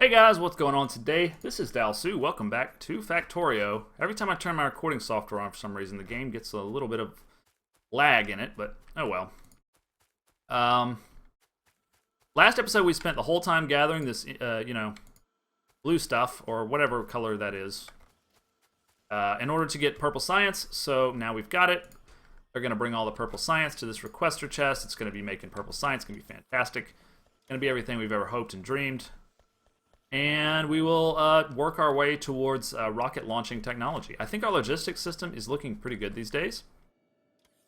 Hey guys, what's going on today? This is Dalsu. Welcome back to Factorio. Every time I turn my recording software on for some reason, the game gets a little bit of lag in it, but oh well. Last episode we spent the whole time gathering this, blue stuff, or whatever color that is, in order to get purple science, so now we've got it. They're going to bring all the purple science to this requester chest. It's going to be making purple science. It's going to be fantastic. It's going to be everything we've ever hoped and dreamed. And we will work our way towards rocket launching technology. I think our logistics system is looking pretty good these days.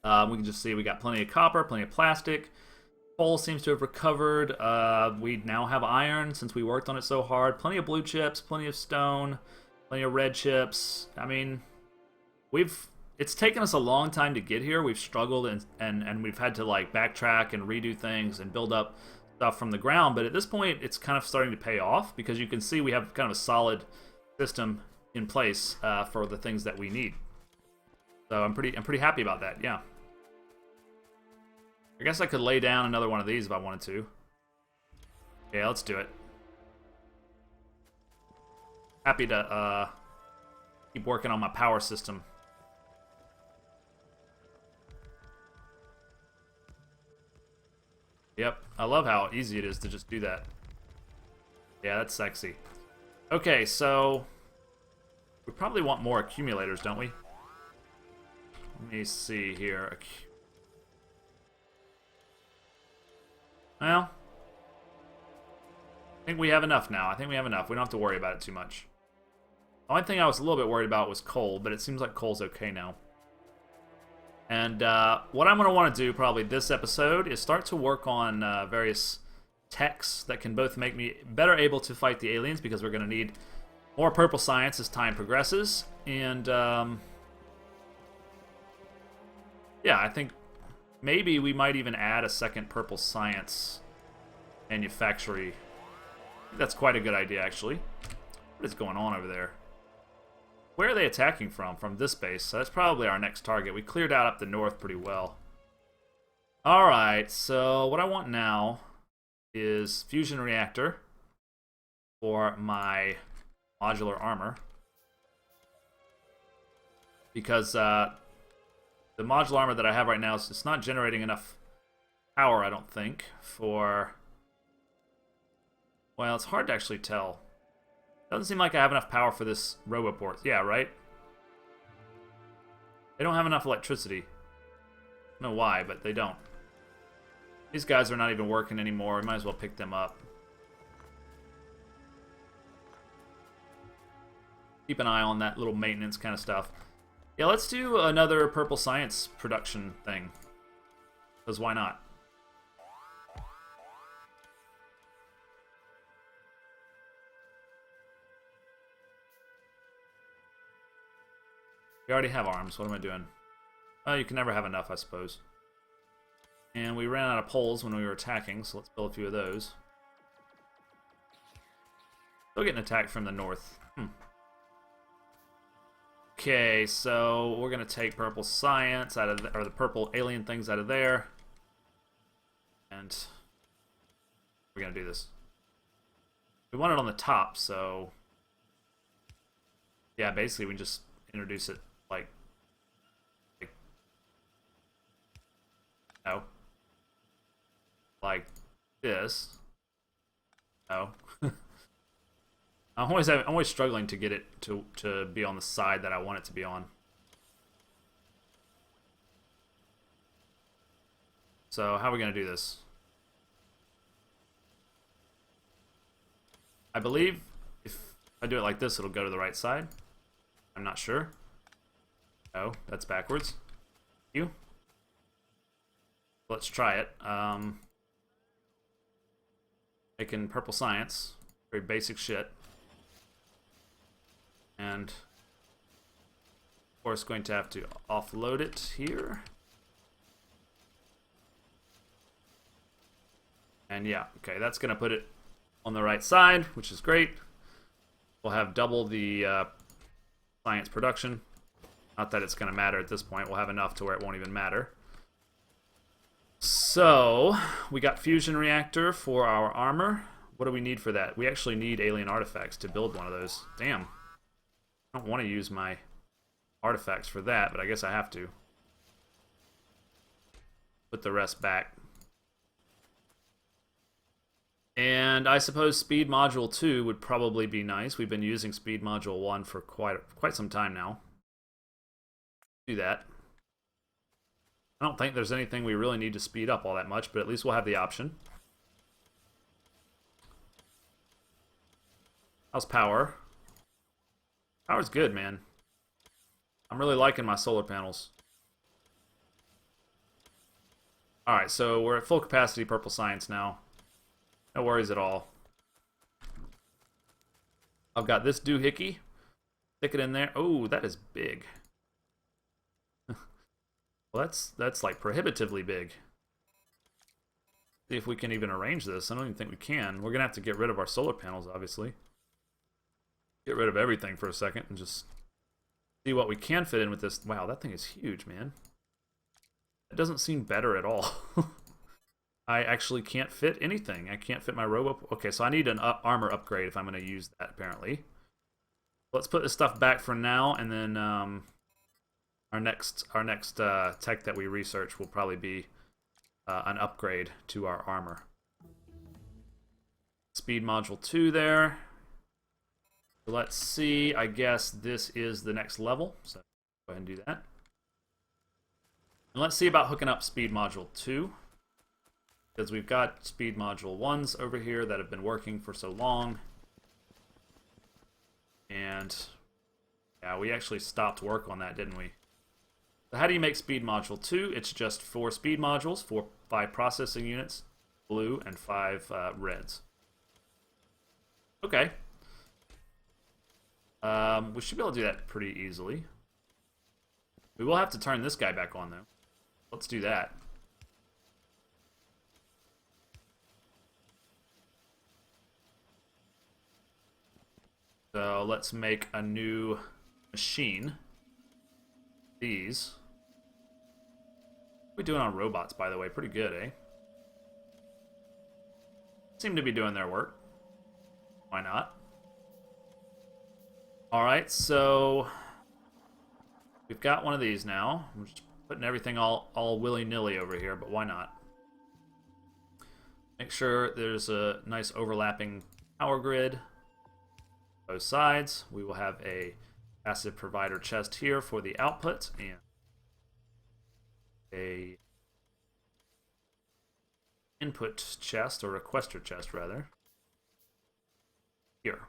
We can just see we got plenty of copper, plenty of plastic. Coal seems to have recovered. We now have iron since we worked on it so hard. Plenty of blue chips, plenty of stone, plenty of red chips. I mean, it's taken us a long time to get here. We've struggled and we've had to like backtrack and redo things and build up stuff from the ground, but at this point it's kind of starting to pay off because you can see we have kind of a solid system in place for the things that we need. So I'm pretty happy about that. Yeah, I guess I could lay down another one of these if I wanted to. Yeah, let's do it. Happy to keep working on my power system. Yep, I love how easy it is to just do that. Yeah, that's sexy. Okay, so we probably want more accumulators, don't we? Let me see here. Well, I think we have enough now. I think we have enough. We don't have to worry about it too much. The only thing I was a little bit worried about was coal, but it seems like coal's okay now. And what I'm going to want to do probably this episode is start to work on various techs that can both make me better able to fight the aliens, because we're going to need more purple science as time progresses. And yeah, I think maybe we might even add a second purple science manufactory. I think that's quite a good idea, actually. What is going on over there? Where are they attacking from? From this base. So that's probably our next target. We cleared out up the north pretty well. Alright, so what I want now is fusion reactor for my modular armor. Because the modular armor that I have right now, it's not generating enough power, I don't think, for... Well, it's hard to actually tell. Doesn't seem like I have enough power for this roboport. Yeah, right? They don't have enough electricity. I don't know why, but they don't. These guys are not even working anymore. We might as well pick them up. Keep an eye on that little maintenance kind of stuff. Yeah, let's do another purple science production thing. Because why not? We already have arms. What am I doing? Oh, you can never have enough, I suppose. And we ran out of poles when we were attacking, so let's build a few of those. Still getting attacked from the north. Okay, so we're going to take purple science out of or the purple alien things out of there. And we're going to do this. We want it on the top, so... Yeah, basically we just introduce it like no, like this. No. I'm always struggling to get it to be on the side that I want it to be on. So how are we going to do this? I believe if I do it like this, it'll go to the right side. I'm not sure. Oh, that's backwards. You. Let's try it. Making purple science. Very basic shit. And of course going to have to offload it here. And yeah, okay, that's gonna put it on the right side, which is great. We'll have double the science production. Not that it's going to matter at this point. We'll have enough to where it won't even matter. So, we got fusion reactor for our armor. What do we need for that? We actually need alien artifacts to build one of those. Damn. I don't want to use my artifacts for that, but I guess I have to. Put the rest back. And I suppose Speed Module 2 would probably be nice. We've been using Speed Module 1 for quite some time now. Do that. I don't think there's anything we really need to speed up all that much, but at least we'll have the option. How's power? Power's good, man. I'm really liking my solar panels. Alright, so we're at full capacity purple science now. No worries at all. I've got this doohickey. Stick it in there. Oh, that is big. Well, that's like prohibitively big. See if we can even arrange this. I don't even think we can. We're going to have to get rid of our solar panels, obviously. Get rid of everything for a second and just see what we can fit in with this. Wow, that thing is huge, man. It doesn't seem better at all. I actually can't fit anything. I can't fit my robo. Okay, so I need an armor upgrade if I'm going to use that, apparently. Let's put this stuff back for now, and then our next tech that we research will probably be an upgrade to our armor. Speed Module 2 there. Let's see. I guess this is the next level, so go ahead and do that. And let's see about hooking up Speed Module 2. Because we've got Speed Module 1s over here that have been working for so long. And yeah, we actually stopped work on that, didn't we? So how do you make Speed Module 2? It's just 4 speed modules, 5 processing units, blue, and 5 reds. Okay. We should be able to do that pretty easily. We will have to turn this guy back on, though. Let's do that. So let's make a new machine. These. What are we doing on robots, by the way? Pretty good, eh? Seem to be doing their work. Why not? Alright, so we've got one of these now. I'm just putting everything all willy-nilly over here, but why not? Make sure there's a nice overlapping power grid. Both sides. We will have a passive provider chest here for the output and a input chest, or requester chest rather, here.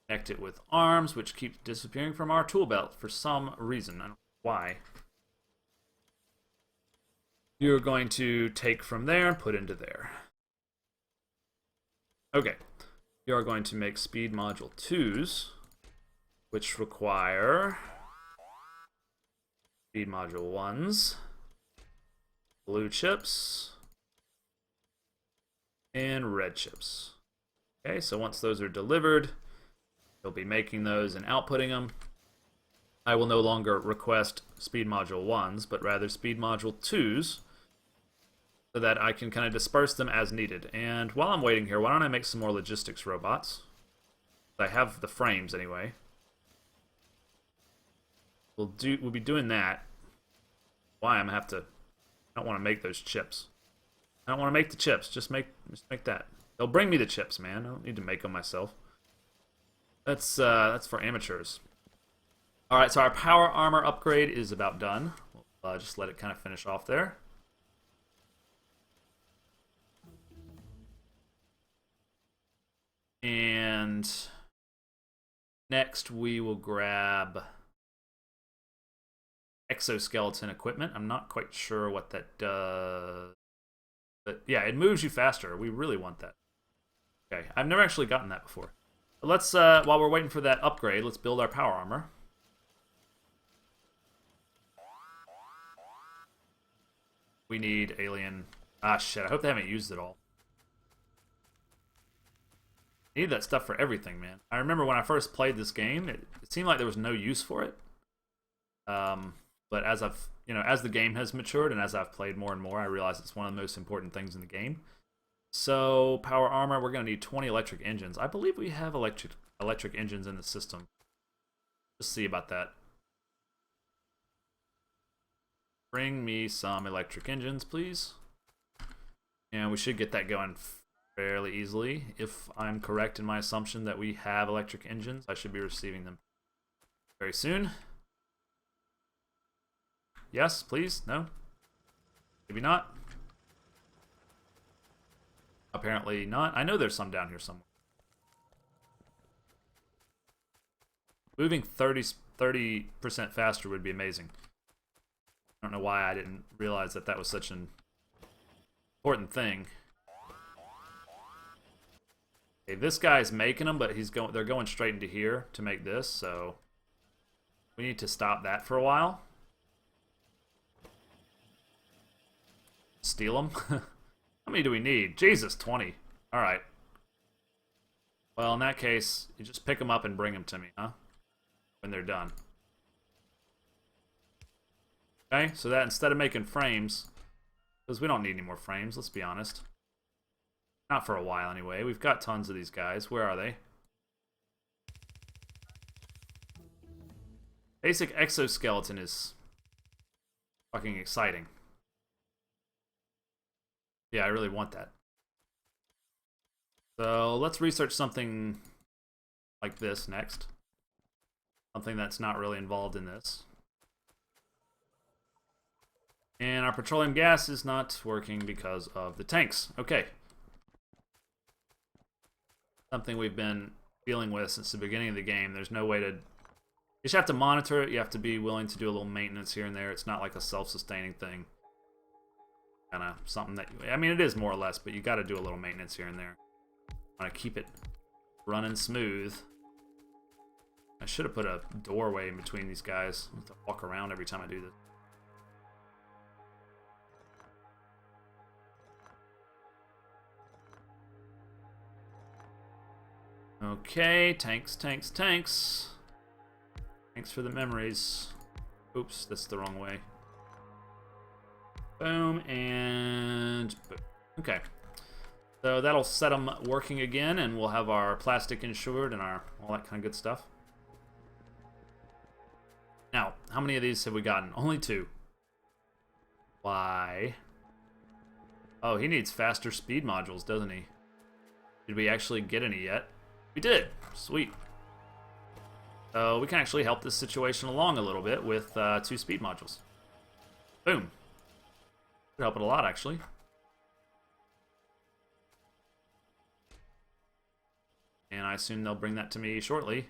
Connect it with arms, which keeps disappearing from our tool belt for some reason. I don't know why. You're going to take from there and put into there. Okay. We are going to make Speed Module 2s, which require Speed Module 1s, blue chips, and red chips. Okay, so once those are delivered, you'll be making those and outputting them. I will no longer request Speed Module 1s, but rather Speed Module 2s, so that I can kind of disperse them as needed. And while I'm waiting here, why don't I make some more logistics robots? I have the frames anyway. We'll be doing that. Why? I'm gonna have to. I don't want to make those chips. I don't want to make the chips. Just make that. They'll bring me the chips, man. I don't need to make them myself. That's for amateurs. All right, so our power armor upgrade is about done. We'll just let it kind of finish off there. And next we will grab exoskeleton equipment. I'm not quite sure what that does. But yeah, it moves you faster. We really want that. Okay, I've never actually gotten that before. But let's, while we're waiting for that upgrade, let's build our power armor. We need alien... Ah, shit, I hope they haven't used it all. I need that stuff for everything, man. I remember when I first played this game, it seemed like there was no use for it. But as as the game has matured and as I've played more and more, I realize it's one of the most important things in the game. So, power armor, we're going to need 20 electric engines. I believe we have electric engines in the system. Let's see about that. Bring me some electric engines, please. And we should get that going fairly easily. If I'm correct in my assumption that we have electric engines, I should be receiving them very soon. Yes, please? No? Maybe not? Apparently not. I know there's some down here somewhere. Moving 30% faster would be amazing. I don't know why I didn't realize that that was such an important thing. Okay, this guy's making them, but they're going straight into here to make this, so we need to stop that for a while. Steal them? How many do we need? Jesus, 20. Alright. Well, in that case, you just pick them up and bring them to me, huh? When they're done. Okay, so that instead of making frames, because we don't need any more frames, let's be honest. Not for a while, anyway. We've got tons of these guys. Where are they? Basic exoskeleton is fucking exciting. Yeah, I really want that. So let's research something like this next. Something that's not really involved in this. And our petroleum gas is not working because of the tanks. Okay. Something we've been dealing with since the beginning of the game. There's no way to... You just have to monitor it. You have to be willing to do a little maintenance here and there. It's not like a self-sustaining thing. Kind of something that... I mean, it is more or less, but you got to do a little maintenance here and there. Want to keep it running smooth. I should have put a doorway in between these guys. I have to walk around every time I do this. Okay, tanks, tanks, tanks. Thanks for the memories. Oops, that's the wrong way. Boom, and boom. Okay. So that'll set them working again, and we'll have our plastic insured and our all that kind of good stuff. Now, how many of these have we gotten? Only 2. Why? Oh, he needs faster speed modules, doesn't he? Did we actually get any yet? We did. Sweet. So we can actually help this situation along a little bit with 2 speed modules. Boom. Could help it a lot, actually. And I assume they'll bring that to me shortly.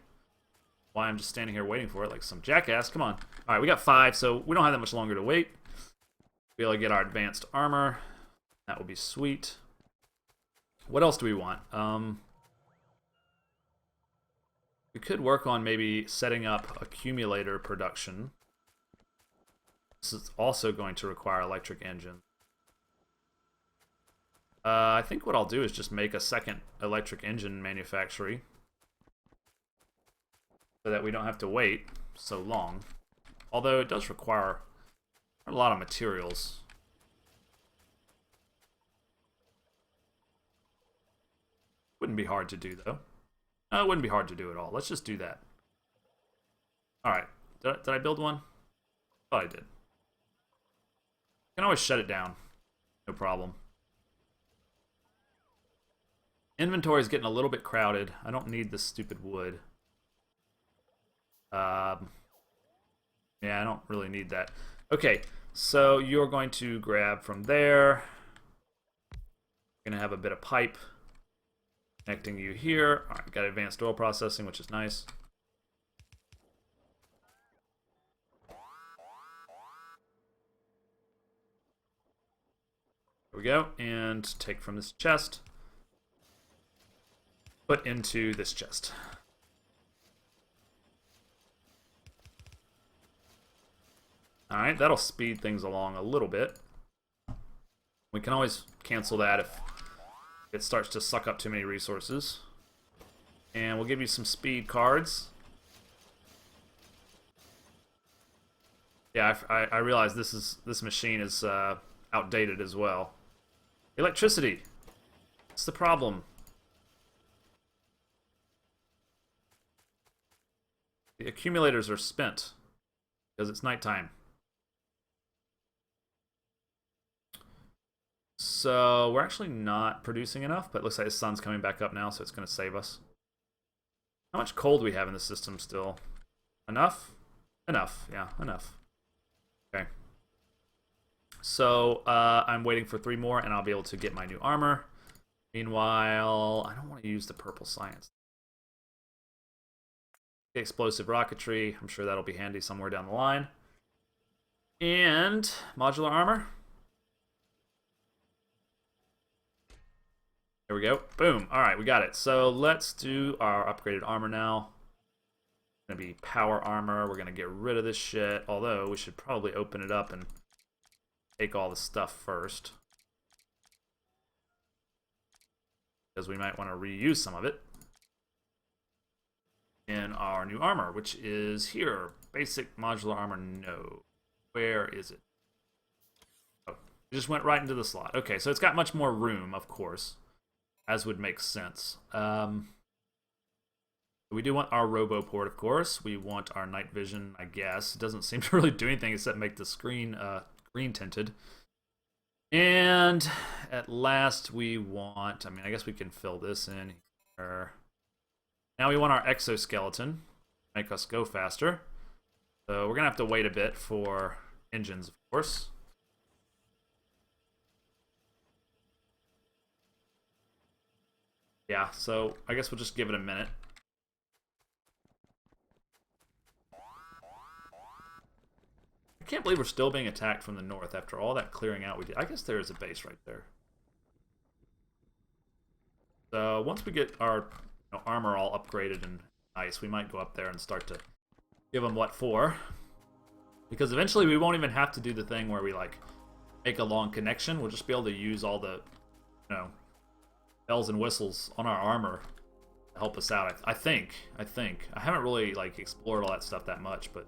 Why I'm just standing here waiting for it like some jackass. Come on. Alright, we got 5, so we don't have that much longer to wait. Be able to get our advanced armor. That will be sweet. What else do we want? We could work on maybe setting up accumulator production. This is also going to require electric engine. I think what I'll do is just make a second electric engine manufactory so that we don't have to wait so long. Although it does require a lot of materials. Wouldn't be hard to do, though. No, it wouldn't be hard to do at all. Let's just do that. Alright. Did I build one? Thought I did. I can always shut it down. No problem. Inventory is getting a little bit crowded. I don't need this stupid wood. Yeah, I don't really need that. Okay, so you're going to grab from there. You're going to have a bit of pipe connecting you here. All right, got advanced oil processing, which is nice. There we go, and take from this chest. Put into this chest. Alright, that'll speed things along a little bit. We can always cancel that if it starts to suck up too many resources. And we'll give you some speed cards. Yeah, I realize this machine is outdated as well. Electricity! What's the problem? The accumulators are spent because it's nighttime. So we're actually not producing enough, but it looks like the sun's coming back up now, so it's going to save us. How much coal do we have in the system still? Enough? Enough, yeah, enough. Okay. So I'm waiting for 3 more, and I'll be able to get my new armor. Meanwhile, I don't want to use the purple science. Explosive rocketry, I'm sure that'll be handy somewhere down the line. And modular armor. There we go. Boom. All right, we got it. So let's do our upgraded armor now. It's going to be power armor. We're going to get rid of this shit, although we should probably open it up and take all the stuff first, because we might want to reuse some of it in our new armor, which is here. Basic modular armor, no. Where is it? Oh, it just went right into the slot. Okay, so it's got much more room, of course, as would make sense. We do want our RoboPort, of course. We want our night vision, I guess. It doesn't seem to really do anything except make the screen green tinted. And at last we want, I mean, I guess we can fill this in here. Now we want our exoskeleton, make us go faster. So we're going to have to wait a bit for engines, of course. Yeah, so I guess we'll just give it a minute. I can't believe we're still being attacked from the north after all that clearing out we did. I guess there is a base right there. So once we get our armor all upgraded and nice, we might go up there and start to give them what for. Because eventually we won't even have to do the thing where we like make a long connection. We'll just be able to use all the, bells and whistles on our armor to help us out. I think. I haven't really like explored all that stuff that much, but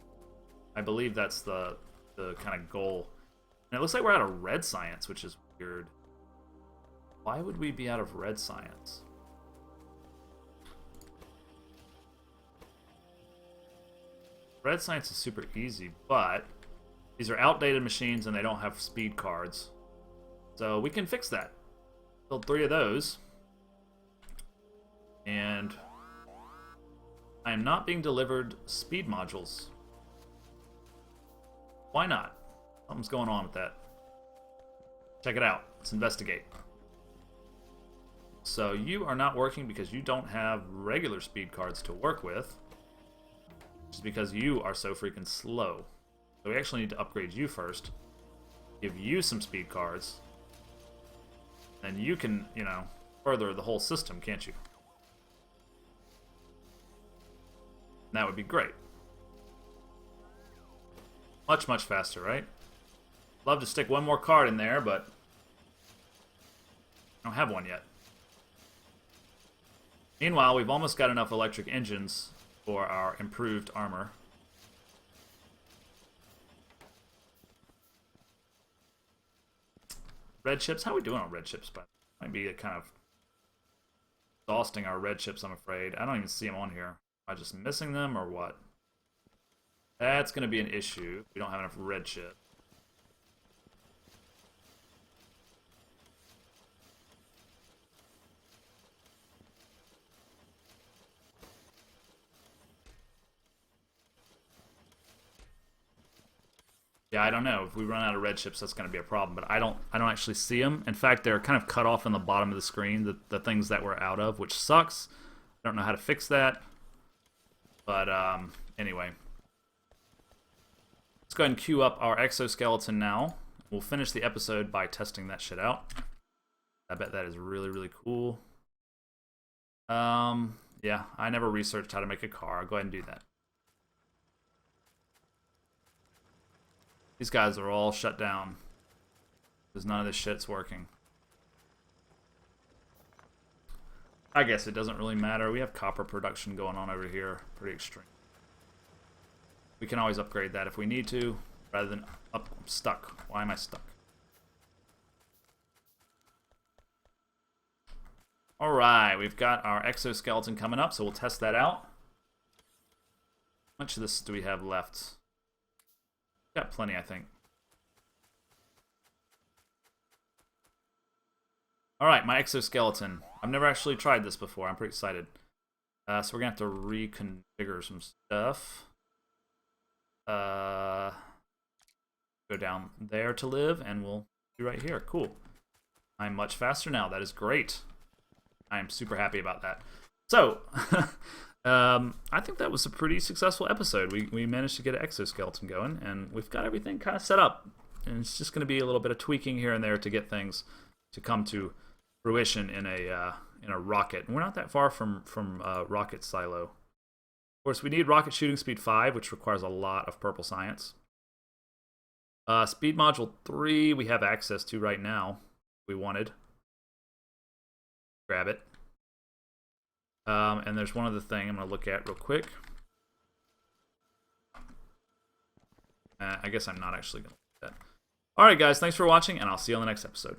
I believe that's the kind of goal. And it looks like we're out of red science, which is weird. Why would we be out of red science? Red science is super easy, but these are outdated machines and they don't have speed cards. So we can fix that. Build 3 of those. And I am not being delivered speed modules. Why not? Something's going on with that. Check it out. Let's investigate. So you are not working because you don't have regular speed cards to work with. Just because you are so freaking slow. So we actually need to upgrade you first. Give you some speed cards. Then you can, further the whole system, can't you? And that would be great. Much, much faster, right? Love to stick one more card in there, but I don't have one yet. Meanwhile, we've almost got enough electric engines for our improved armor. Red chips? How are we doing on red chips? But might be kind of exhausting our red chips, I'm afraid. I don't even see them on here. Am I just missing them or what? That's going to be an issue if we don't have enough red chips. Yeah, I don't know. If we run out of red chips, that's going to be a problem. But I don't actually see them. In fact, they're kind of cut off in the bottom of the screen, the things that we're out of, which sucks. I don't know how to fix that. But anyway. Let's go ahead and queue up our exoskeleton now. We'll finish the episode by testing that shit out. I bet that is really, really cool. Yeah, I never researched how to make a car. I'll go ahead and do that. These guys are all shut down because none of this shit's working. I guess it doesn't really matter. We have copper production going on over here. Pretty extreme. We can always upgrade that if we need to, rather than I'm stuck. Why am I stuck? All right, we've got our exoskeleton coming up, so we'll test that out. How much of this do we have left? Got plenty, I think. All right, my exoskeleton. I've never actually tried this before. I'm pretty excited. So we're going to have to reconfigure some stuff. Go down there to live, and we'll be right here. Cool. I'm much faster now. That is great. I am super happy about that. So, I think that was a pretty successful episode. We managed to get an exoskeleton going, and we've got everything kind of set up. And it's just going to be a little bit of tweaking here and there to get things to come to fruition in a rocket. And we're not that far from rocket silo. Of course, we need rocket shooting speed 5, which requires a lot of purple science. Speed module 3 we have access to right now. We wanted. Grab it. And there's one other thing I'm going to look at real quick. I guess I'm not actually going to look at that. Alright guys, thanks for watching, and I'll see you on the next episode.